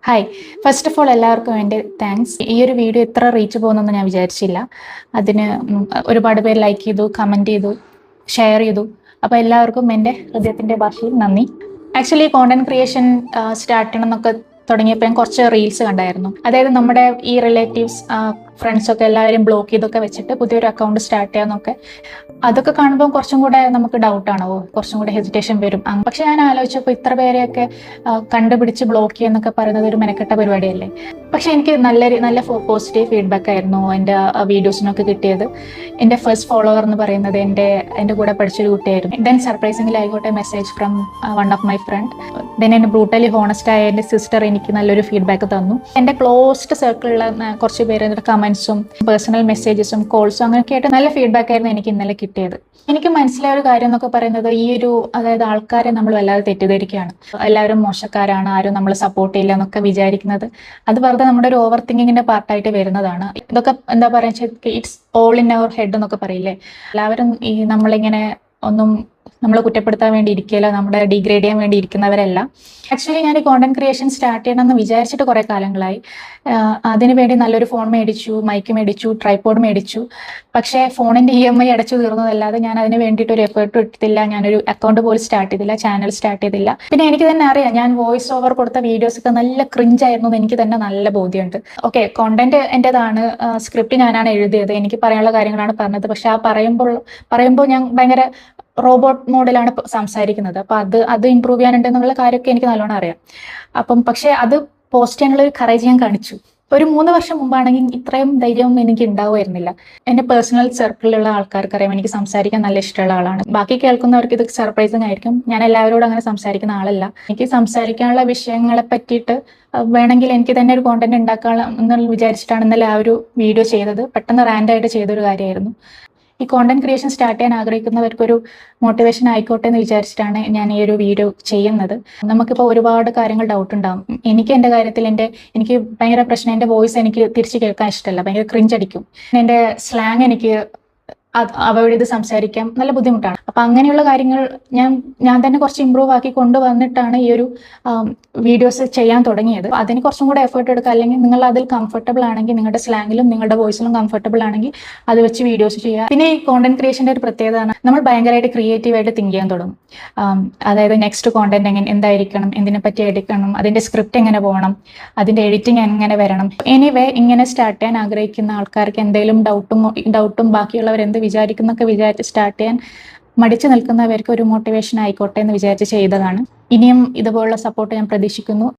Hi. First of all എല്ലാവർക്കും എൻ്റെ thanks. ഈ ഒരു വീഡിയോ ഇത്ര റീച്ച് പോകുമെന്ന് ഞാൻ വിചാരിച്ചില്ല. അതിന് ഒരുപാട് പേര് ലൈക്ക് ചെയ്തു, കമൻറ്റ് ചെയ്തു, ഷെയർ ചെയ്തു. അപ്പോൾ എല്ലാവർക്കും എൻ്റെ ഹൃദയത്തിൻ്റെ ഭാഷയിൽ നന്ദി. ആക്ച്വലി കോണ്ടന്റ് ക്രിയേഷൻ സ്റ്റാർട്ട് ചെയ്യണം എന്നൊക്കെ തുടങ്ങിയപ്പോൾ ഞാൻ കുറച്ച് റീൽസ് കണ്ടായിരുന്നു. അതായത് നമ്മുടെ ഈ റിലേറ്റീവ്സ്, ഫ്രണ്ട്സൊക്കെ എല്ലാവരും ബ്ലോക്ക് ചെയ്തൊക്കെ വെച്ചിട്ട് പുതിയൊരു അക്കൗണ്ട് സ്റ്റാർട്ട് ചെയ്യാന്നൊക്കെ. അതൊക്കെ കാണുമ്പോൾ കുറച്ചും കൂടെ നമുക്ക് ഡൗട്ടാണോ, കുറച്ചും കൂടെ ഹെസിറ്റേഷൻ വരും. പക്ഷെ ഞാൻ ആലോചിച്ചപ്പോൾ ഇത്ര പേരെയൊക്കെ കണ്ടുപിടിച്ച് ബ്ലോക്ക് ചെയ്യുന്നൊക്കെ പറയുന്നത് ഒരു മെനക്കെട്ട പരിപാടിയല്ലേ. പക്ഷെ എനിക്ക് നല്ല പോസിറ്റീവ് ഫീഡ്ബാക്ക് ആയിരുന്നു എൻ്റെ വീഡിയോസിനൊക്കെ കിട്ടിയത്. എൻ്റെ ഫസ്റ്റ് ഫോളോവർ എന്ന് പറയുന്നത് എൻ്റെ കൂടെ പഠിച്ചൊരു കുട്ടിയായിരുന്നു. ദെൻ സർപ്രൈസിംഗിൽ ആയിക്കോട്ടെ message from one of my friend. Then എന്നെ ബ്രൂട്ടലി ഹോണസ്റ്റ് ആയ എൻ്റെ സിസ്റ്റർ എനിക്ക് നല്ലൊരു ഫീഡ്ബാക്ക് തന്നു. എൻ്റെ ക്ലോസ്ഡ് സർക്കിളിലുള്ള കുറച്ച് പേര് കമൻസും പേഴ്സണൽ മെസ്സേജസും കോൾസും അങ്ങനെയൊക്കെ ആയിട്ട് നല്ല ഫീഡ്ബാക്ക് ആയിരുന്നു എനിക്ക് ഇന്നലെ കിട്ടിയത്. എനിക്ക് മനസ്സിലായ ഒരു കാര്യം എന്നൊക്കെ പറയുന്നത് അതായത് ആൾക്കാരെ നമ്മൾ വല്ലാതെ തെറ്റിദ്ധരിക്കുകയാണ്. എല്ലാവരും മോശക്കാരാണ്, ആരും നമ്മൾ സപ്പോർട്ട് ചെയ്യില്ല എന്നൊക്കെ വിചാരിക്കുന്നത് അത് വെറുതെ നമ്മുടെ ഒരു ഓവർ തിങ്കിങ്ങിന്റെ പാർട്ടായിട്ട് വരുന്നതാണ്. ഇതൊക്കെ എന്താ പറയുക, it's all in our head എന്നൊക്കെ പറയില്ലേ. എല്ലാവരും നമ്മളിങ്ങനെ ഒന്നും നമ്മളെ കുറ്റപ്പെടുത്താൻ വേണ്ടി ഇരിക്കില്ല, നമ്മളെ ഡിഗ്രേഡ് ചെയ്യാൻ വേണ്ടി ഇരിക്കുന്നവരല്ല. ആക്ച്വലി ഞാൻ ഈ കോണ്ടന്റ് ക്രിയേഷൻ സ്റ്റാർട്ട് ചെയ്യണമെന്ന് വിചാരിച്ചിട്ട് കുറേ കാലങ്ങളായി. അതിനുവേണ്ടി നല്ലൊരു ഫോൺ മേടിച്ചു, മൈക്ക് മേടിച്ചു, ട്രൈപോഡ് മേടിച്ചു. പക്ഷേ ഫോണിന്റെ EMI അടച്ചു തീർന്നതല്ലാതെ ഞാൻ അതിന് വേണ്ടിയിട്ട് ഒരു എഫേർട്ടും ഇട്ടില്ല. ഞാനൊരു അക്കൗണ്ട് പോലും സ്റ്റാർട്ട് ചെയ്തില്ല, ചാനൽ സ്റ്റാർട്ട് ചെയ്തില്ല. പിന്നെ എനിക്ക് തന്നെ അറിയാം, ഞാൻ വോയിസ് ഓവർ കൊടുത്ത വീഡിയോസ് ഒക്കെ നല്ല ക്രിഞ്ച് ആയിരുന്നു എന്ന് എനിക്ക് തന്നെ നല്ല ബോധ്യമുണ്ട്. ഓക്കെ, കോണ്ടന്റ് എൻ്റെതാണ്, സ്ക്രിപ്റ്റ് ഞാനാണ് എഴുതിയത്, എനിക്ക് പറയാനുള്ള കാര്യങ്ങളാണ് പറഞ്ഞത്. പക്ഷെ ആ പറയുമ്പോൾ ഞാൻ ഭയങ്കര റോബോട്ട് മോഡിലാണ് സംസാരിക്കുന്നത്. അപ്പൊ അത് ഇമ്പ്രൂവ് ചെയ്യാനുണ്ട് എന്നുള്ള കാര്യമൊക്കെ എനിക്ക് നല്ലോണം അറിയാം. പക്ഷെ അത് പോസ്റ്റ് ചെയ്യാനുള്ള ഒരു കറേജ് ഞാൻ കാണിച്ചു. ഒരു 3 വർഷം മുമ്പാണെങ്കിൽ ഇത്രയും ധൈര്യം എനിക്ക് ഉണ്ടാവുമായിരുന്നില്ല. എന്റെ പേഴ്സണൽ സർക്കിളിലുള്ള ആൾക്കാർക്കറിയാം എനിക്ക് സംസാരിക്കാൻ നല്ല ഇഷ്ടമുള്ള ആളാണ്. ബാക്കി കേൾക്കുന്നവർക്ക് ഇത് സർപ്രൈസിങ് ആയിരിക്കും. ഞാൻ എല്ലാവരോടും അങ്ങനെ സംസാരിക്കുന്ന ആളല്ല. എനിക്ക് സംസാരിക്കാനുള്ള വിഷയങ്ങളെ പറ്റിയിട്ട് വേണമെങ്കിൽ എനിക്ക് തന്നെ ഒരു കോണ്ടന്റ് ഉണ്ടാക്കാം എന്ന് വിചാരിച്ചിട്ടാണ് ഇന്നലെ ആ ഒരു വീഡിയോ ചെയ്തത്. പെട്ടെന്ന് റാൻഡായിട്ട് ചെയ്തൊരു കാര്യമായിരുന്നു. ഈ കോണ്ടന്റ് ക്രിയേഷൻ സ്റ്റാർട്ട് ചെയ്യാൻ ആഗ്രഹിക്കുന്നവർക്കൊരു മോട്ടിവേഷൻ ആയിക്കോട്ടെ എന്ന് വിചാരിച്ചിട്ടാണ് ഞാൻ ഈ ഒരു വീഡിയോ ചെയ്യുന്നത്. നമുക്കിപ്പോൾ ഒരുപാട് കാര്യങ്ങൾ ഡൗട്ട് ഉണ്ടാവും. എനിക്ക് എൻ്റെ കാര്യത്തിൽ എനിക്ക് ഭയങ്കര പ്രശ്നം, എൻ്റെ വോയിസ് എനിക്ക് തിരിച്ച് കേൾക്കാൻ ഇഷ്ടമല്ല, ഭയങ്കര ക്രിഞ്ച് അടിക്കും. എൻ്റെ സ്ലാങ് എനിക്ക് അവയോട് ഇത് സംസാരിക്കാൻ നല്ല ബുദ്ധിമുട്ടാണ്. അപ്പൊ അങ്ങനെയുള്ള കാര്യങ്ങൾ ഞാൻ തന്നെ കുറച്ച് ഇമ്പ്രൂവ് ആക്കി കൊണ്ടുവന്നിട്ടാണ് ഈ ഒരു വീഡിയോസ് ചെയ്യാൻ തുടങ്ങിയത്. അതിന് കുറച്ചും കൂടെ എഫേർട്ട് എടുക്കുക, അല്ലെങ്കിൽ നിങ്ങൾ അതിൽ കംഫർട്ടബിൾ ആണെങ്കിൽ, നിങ്ങളുടെ സ്ലാങ്ങിലും നിങ്ങളുടെ വോയിസിലും കംഫർട്ടബിൾ ആണെങ്കിൽ അത് വെച്ച് വീഡിയോസ് ചെയ്യുക. പിന്നെ ഈ കോണ്ടന്റ് ക്രിയേഷന്റെ ഒരു പ്രത്യേകത, നമ്മൾ ഭയങ്കരമായിട്ട് ക്രിയേറ്റീവായിട്ട് തിങ്ക് ചെയ്യാൻ തുടങ്ങും. അതായത് നെക്സ്റ്റ് കോണ്ടന്റ് എന്തായിരിക്കണം, എന്തിനെ പറ്റി എടുക്കണം, അതിന്റെ സ്ക്രിപ്റ്റ് എങ്ങനെ പോകണം, അതിന്റെ എഡിറ്റിംഗ് എങ്ങനെ വരണം. എനിവേ, ഇങ്ങനെ സ്റ്റാർട്ട് ചെയ്യാൻ ആഗ്രഹിക്കുന്ന ആൾക്കാർക്ക് എന്തെങ്കിലും ഡൗട്ടും ബാക്കിയുള്ളവർ എന്ത് വിചാരിക്കുന്നൊക്കെ വിചാരിച്ച് സ്റ്റാർട്ട് ചെയ്യാൻ മടിച്ചു നിൽക്കുന്നവർക്ക് ഒരു മോട്ടിവേഷൻ ആയിക്കോട്ടെ എന്ന് വിചാരിച്ച് ചെയ്തതാണ്. ഇനിയും ഇതുപോലുള്ള സപ്പോർട്ട് ഞാൻ പ്രതീക്ഷിക്കുന്നു.